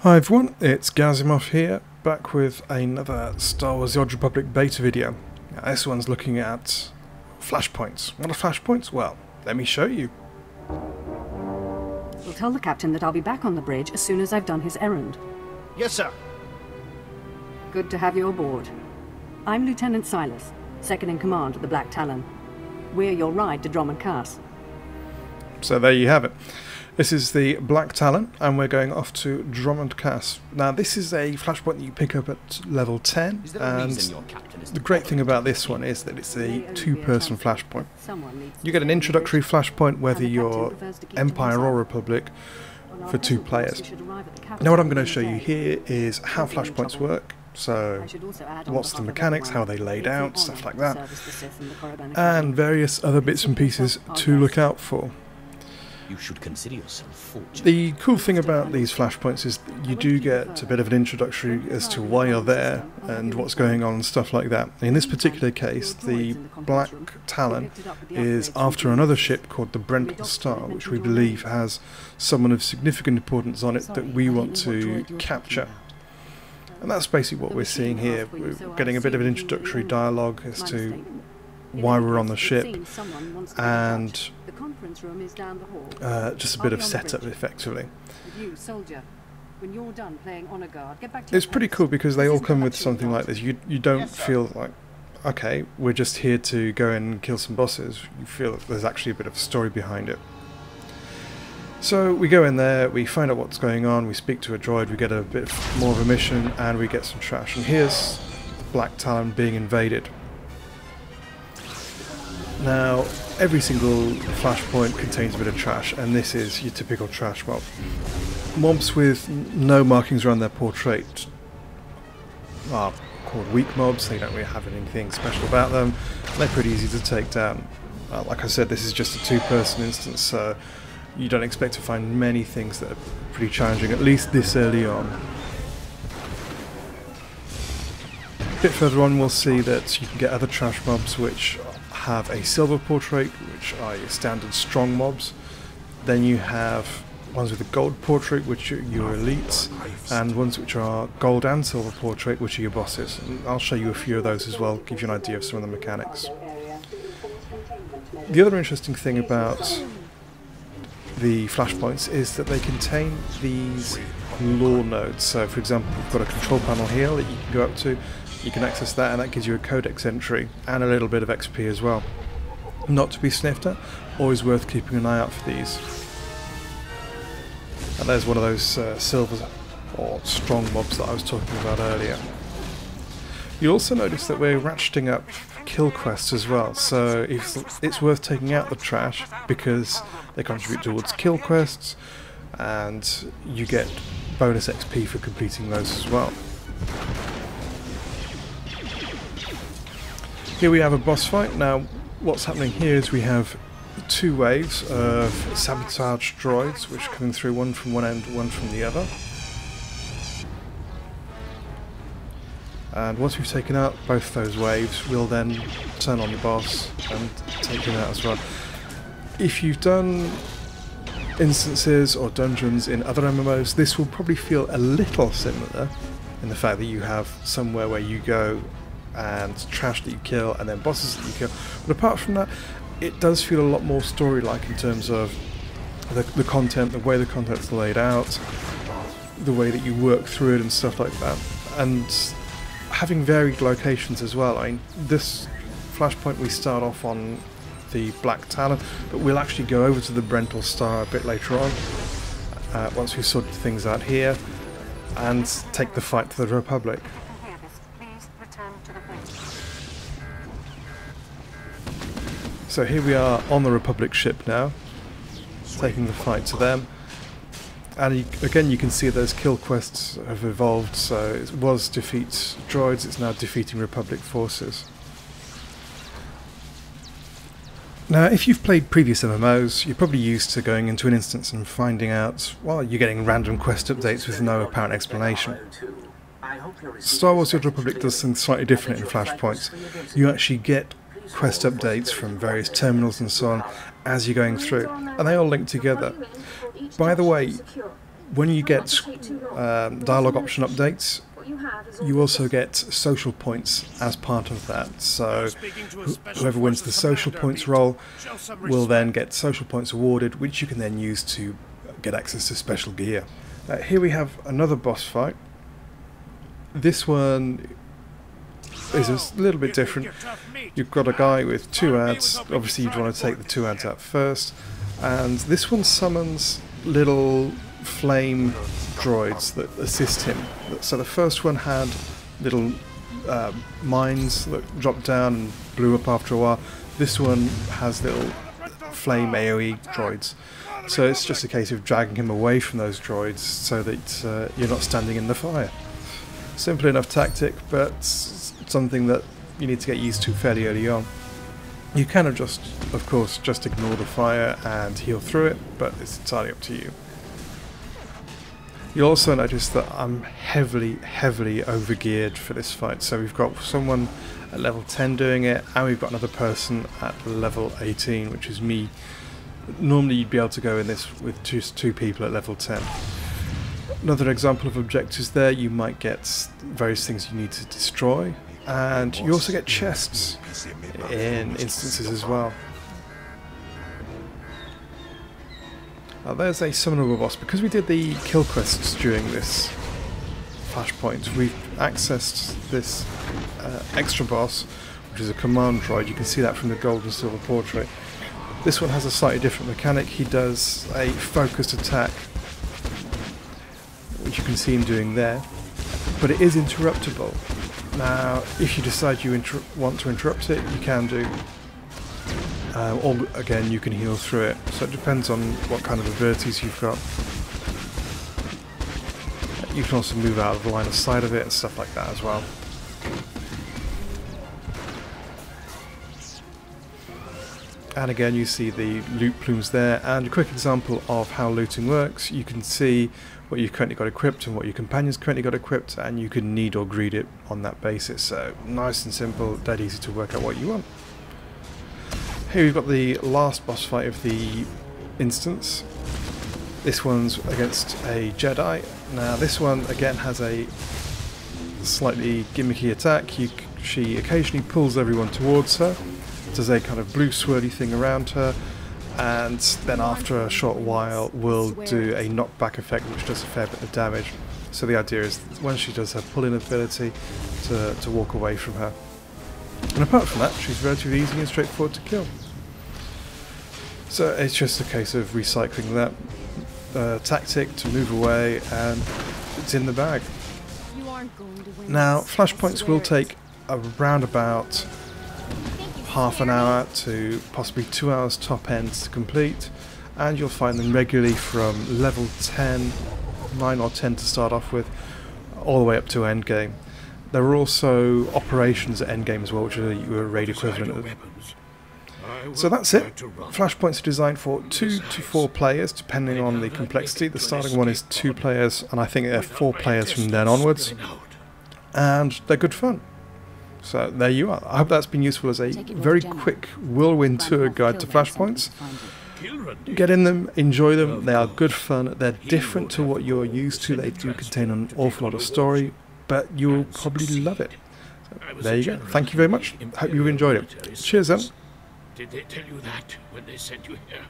Hi everyone, it's Gazimov here, back with another Star Wars: The Old Republic beta video. Now, this one's looking at flashpoints. What are flashpoints? Well, let me show you. We'll tell the captain that I'll be back on the bridge as soon as I've done his errand. Yes, sir. Good to have you aboard. I'm Lieutenant Silas, second in command of the Black Talon. We're your ride to Drummond Cass. So there you have it. This is the Black Talon, and we're going off to Drummond Cass. Now, this is a flashpoint that you pick up at level 10, and the great thing about this one is that it's a two-person flashpoint. You get an introductory flashpoint whether you're Empire or Republic for two players. Now, what I'm going to show you here is how flashpoints work. So, what's the mechanics, how they laid out, stuff like that, and various other bits and pieces to look out for. You should consider yourself fortunate. The cool thing about these flashpoints is that you do get a bit of an introductory as to why you're there and what's going on and stuff like that. In this particular case, the Black Talon is after another ship called the Untitled Chapter, which we believe has someone of significant importance on it that we want to capture. And that's basically what we're seeing here. We're getting a bit of an introductory dialogue as to why we're on the ship, and just a bit of setup effectively. It's pretty cool because they all come with something like this. You don't feel like, okay, we're just here to go and kill some bosses. You feel that there's actually a bit of a story behind it. So we go in there, we find out what's going on, we speak to a droid, we get a bit more of a mission, and we get some trash. And here's the Black Talon being invaded. Now, every single flashpoint contains a bit of trash, and this is your typical trash mob. Mobs with no markings around their portrait are called weak mobs. They don't really have anything special about them. They're pretty easy to take down. Like I said, this is just a two-person instance, so you don't expect to find many things that are pretty challenging, at least this early on. A bit further on we'll see that you can get other trash mobs which have a silver portrait, which are your standard strong mobs. Then you have ones with a gold portrait, which are your elites, and ones which are gold and silver portrait, which are your bosses. And I'll show you a few of those as well, give you an idea of some of the mechanics. The other interesting thing about the flashpoints is that they contain these lore nodes. So for example, we've got a control panel here that you can go up to. You can access that, and that gives you a codex entry and a little bit of XP as well. Not to be sniffed at, always worth keeping an eye out for these. And there's one of those silver or strong mobs that I was talking about earlier. You'll also notice that we're ratcheting up kill quests as well, so it's worth taking out the trash because they contribute towards kill quests, and you get bonus XP for completing those as well. Here we have a boss fight. Now, what's happening here is we have two waves of sabotage droids, which are coming through, one from one end, one from the other. And once we've taken out both those waves, we'll then turn on the boss and take him out as well. If you've done instances or dungeons in other MMOs, this will probably feel a little similar in the fact that you have somewhere where you go and trash that you kill, and then bosses that you kill. But apart from that, it does feel a lot more story-like in terms of the content, the way the content's laid out, the way that you work through it and stuff like that. And having varied locations as well. I mean, this flashpoint we start off on the Black Talon, but we'll actually go over to the Untitled Chapter a bit later on, once we've sorted things out here, and take the fight to the Republic. So here we are on the Republic ship now, taking the fight to them. And again, you can see those kill quests have evolved, so it was defeat droids, it's now defeating Republic forces. Now, if you've played previous MMOs, you're probably used to going into an instance and finding out, well, you're getting random quest updates with no apparent explanation. Star Wars: The Old Republic does something slightly different in Flashpoints. You actually get quest updates from various terminals and so on as you're going through, and they all link together. By the way, when you get dialogue option updates, you also get social points as part of that. So whoever wins the social points role will then get social points awarded, which you can then use to get access to special gear. Here we have another boss fight. This one is a little bit different. You've got a guy with 2 ads. Obviously you'd want to take the 2 ads out first. And this one summons little flame droids that assist him. So the first one had little mines that dropped down and blew up after a while. This one has little flame AoE droids. So it's just a case of dragging him away from those droids so that you're not standing in the fire. Simple enough tactic, but something that you need to get used to fairly early on. You can of course, just ignore the fire and heal through it, but it's entirely up to you. You'll also notice that I'm heavily overgeared for this fight. So we've got someone at level 10 doing it, and we've got another person at level 18, which is me. Normally you'd be able to go in this with just 2 people at level 10. Another example of objectives there, you might get various things you need to destroy, and you also get chests in instances as well. There's a summonable boss. Because we did the kill quests during this Flashpoint, we've accessed this extra boss, which is a command droid. You can see that from the gold and silver portrait. This one has a slightly different mechanic. He does a focused attack, which you can see him doing there, but it is interruptible. Now, if you decide you want to interrupt it, you can do. Or again, you can heal through it. So it depends on what kind of abilities you've got. You can also move out of the line of sight of it and stuff like that as well. And again, you see the loot plumes there. And a quick example of how looting works: you can see what you've currently got equipped and what your companions currently got equipped, and you can need or greed it on that basis. So nice and simple, dead easy to work out what you want. Here we've got the last boss fight of the instance. This one's against a Jedi. Now this one again has a slightly gimmicky attack. She occasionally pulls everyone towards her, does a kind of blue swirly thing around her, and then after a short while will do a knockback effect which does a fair bit of damage. So the idea is when she does her pull-in ability to walk away from her. And apart from that, she's relatively easy and straightforward to kill. So it's just a case of recycling that tactic to move away, and it's in the bag. Now, flashpoints will take around about half an hour to possibly 2 hours top end to complete, and you'll find them regularly from level 10, 9 or 10 to start off with, all the way up to endgame. There are also operations at endgame as well, which are your raid equivalent. So that's it. Flashpoints are designed for 2 to 4 players, depending on the complexity. The starting one is 2 players, and I think they're 4 players from then onwards. And they're good fun. So there you are. I hope that's been useful as a very quick whirlwind tour guide to Flashpoints. Get in them, enjoy them. They are good fun. They're different to what you're used to. They do contain an awful lot of story, but you'll probably love it. So there you go. Thank you very much. Hope you enjoyed it. Cheers then. Did they tell you that when they sent you here?